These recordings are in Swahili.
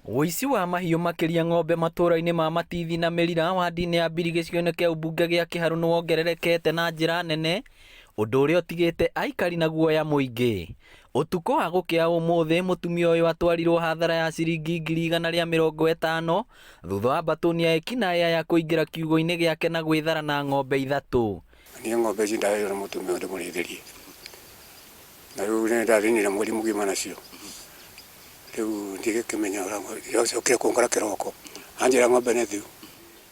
Ũici wa mahiũ makĩria ng'ombe matũũra-inĩ ma Matithi na Mĩrira wadi-inĩ ya Mbiri gĩcigo-inĩ kĩa ũmbunge gĩa Kiharu nĩ wongererekete na njĩra nene, ũndũ ũrĩa ũtigĩte aikari na guoya mũingĩ. Ũtukũ wa gũkĩa ũmũthĩ, mũtumia ũyũ atwarirwo hathara ya ciringi 150,000 thutha wa mbatũni ya ekinaĩ ya kũingĩra kiugũ-inĩ gĩake na gwĩthara na ng'ombe 3. Niĩ ng'ombe ici ndaheirwo na mũtumia ũndũ mũrĩithĩrie, na rĩu nĩ ndathĩnire mweri mũgima nacio. Rĩu ndigĩkĩmenya ũrĩa kũngora kĩroko anjĩra ng'ombe nĩ thiu.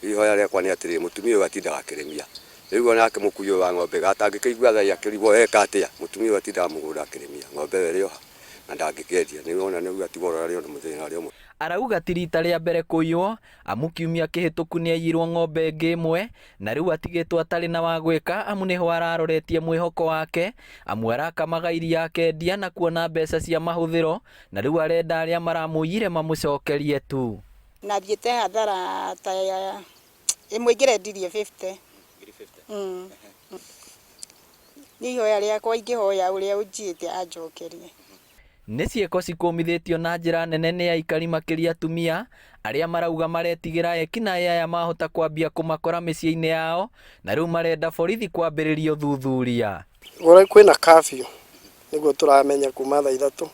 Ihoya rĩakwa nĩ atĩrĩ, mũtumia ũyũ atindaga akĩrĩmia. Rĩu onake mũkui ũyũ wa ng'ombe gatangĩkĩigua tha akĩrigwo eka atĩa, mũtumia ũyũ atindaga mũgũnda akĩrĩmia ng'ombe ĩyo ĩrĩ oha na ndangĩkĩendia. Nĩwona nĩguo atigwo arĩ na mũthĩna ũrĩa ũmwe. Arauga ti rita rĩa mbere kũiywo, amu kiumia kĩhĩtũku nĩ aiyirwo ng'ombe ĩngĩ ĩmwe, na rĩu atigĩtwo atarĩ na wa gwĩka, amu nĩho araroretie mwĩhoko wake, amu arakamaga iria akendia na kuona mbeca cia mahũthĩro, na rĩu arenda arĩa maramũiyire mamũcokerie tu. Nathiĩte hathara ta ĩmwe ingĩrendirie 50. Nĩ ihoya rĩakwa ingĩhoya ũrĩa ũnjĩte anjokerie. Nĩ ciĩko cikũmithĩtio na njĩra nene nĩ aikari makĩria atumia arĩa marauga maretigĩra ekinaĩ aya mahota kwambia kũmakora mĩciĩ-inĩ yao, na rĩu marenda borithi kwambĩrĩria ũthuthuria. Kwĩna curfew nĩguo tũramenya kuma thaa 3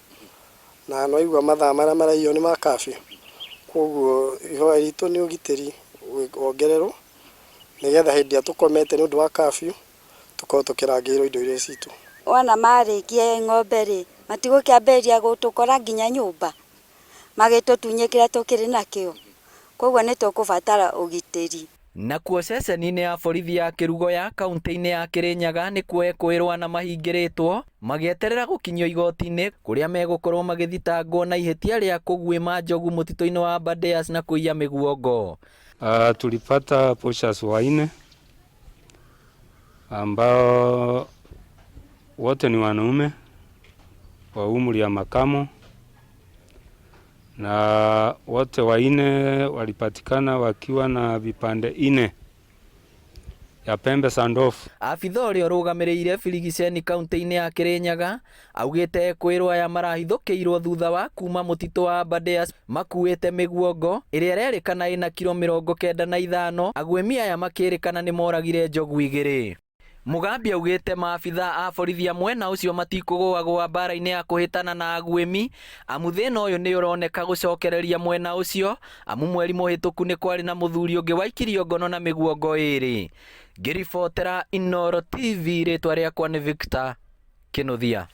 na no igua mathaa marĩa maraiywo nĩ ma curfew. Koguo ihoya ritũ nĩ ũgitĩri wongererwo nĩgetha hĩndĩ ĩrĩa tũkomete nĩ ũndũ wa curfew tũkorwo tũkĩrangĩrwo indo iria citũ. Wana marĩkie ng'ombe rĩ, matigũkĩambĩrĩria gũtũkora nginya nyũmba magĩtũtunye kĩrĩa tũkĩrĩ nakĩo, koguo nĩ tũkũbatara ũgitĩri. Nakuo ceceni-inĩ ya borithi ya Kĩrugo ya kaunti-inĩ ya Kĩrĩnyaga nĩ kwĩrwo na mahingĩrĩtwo magĩeterera gũkinyio igoti-inĩ kũrĩa megũkorwo magĩthitangwo na ihĩtia rĩa kũguĩma njogu mũtitũ-inĩ wa Aberdares na kũiya mĩguongo. Tulipata poachers wanne ambao wote ni wanaume wa umri ya makamo, na wote wanne walipatikana wakiwa na vipande 4 ya pembe za ndovu. Afitha ũrĩa ũrũgamĩrĩire Birigiceni kaunti-inĩ ya Kĩrĩnyaga augĩte kwĩrwo aya marahithũkĩirwo thutha wa kuma mũtitũ wa Aberdares makuĩte mĩguongo ĩrĩa ĩrerĩkana ĩna kilo 95. Aguĩmi aya makĩrĩkana nĩ moragire njogu 2. Mugambi augĩte maabitha a borithi mwena ũcio matikũgũagũa mbara-inĩ ya kũhĩtana na aguĩmi, amu thĩna ũyũ nĩ ũroneka gũcokereria mwena ũcio, amu mweri mũhĩtũku nĩ kwarĩ na mũthuri ũngĩ waikirio ngono na mĩguongo 2. Ngĩribotera Inooro TV, rĩtwa rĩakwa nĩ Victor Kĩnuthia.